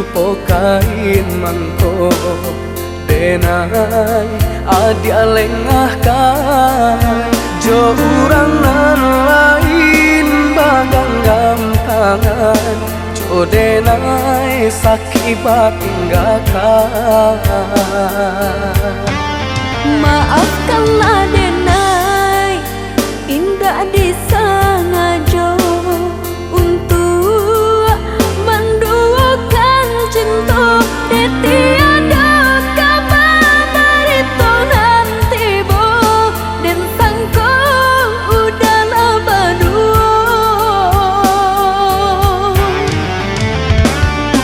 rupo kain mangko denai adia lengah kan jo urang nan lain bagang gampangan jo denai sakibat tinggalkan. Maafkanlah denai indah disengaja untuk menduakan cinta di tiada kabar berito nanti bo dan sangko udahlah berdua.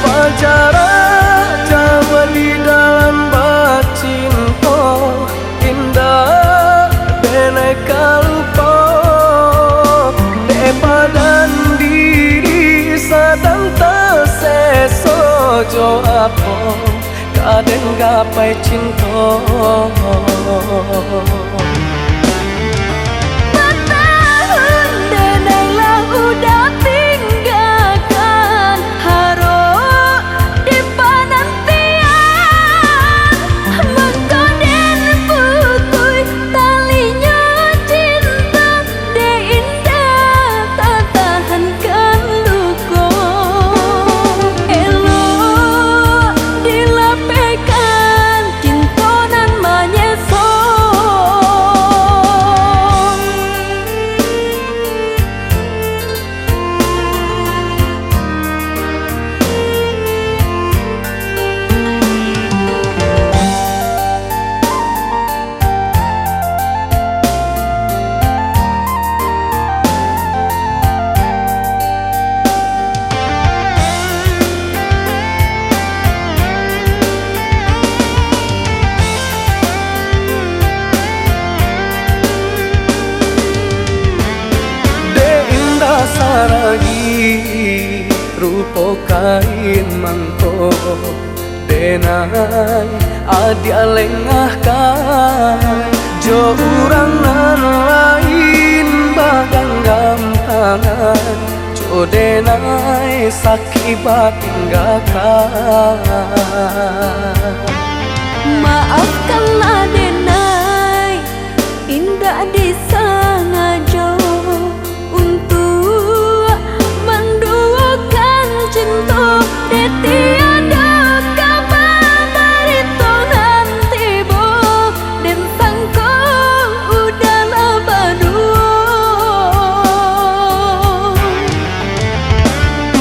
Pacara jawa di dalam bacinto indah denai kalpo depadan diri sadang terseso jo apo kaden gapai cinta. Bertahun denai lah udah tinggalkan harap di penantian mengkoden putui talinya cinta de indah tak tahankan luka elok dilapekan cinta nan menyeso. Saragi rupo kain mangko denai adia lengah kan jo urang nan lain bagang gampangan jo denai sakibat tinggalkan. Maafkanlah denai indah disengaja untuk menduakan cinta di tiada kabar berito nanti bo dan sangko udahlah berdua.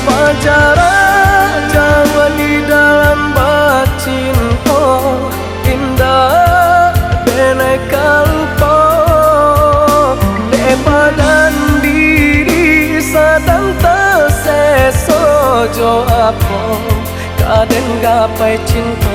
Pacara jawa di dalam bacinto indah denai kalpo depadan diri sadang terseso jo apo kaden gapai cinta.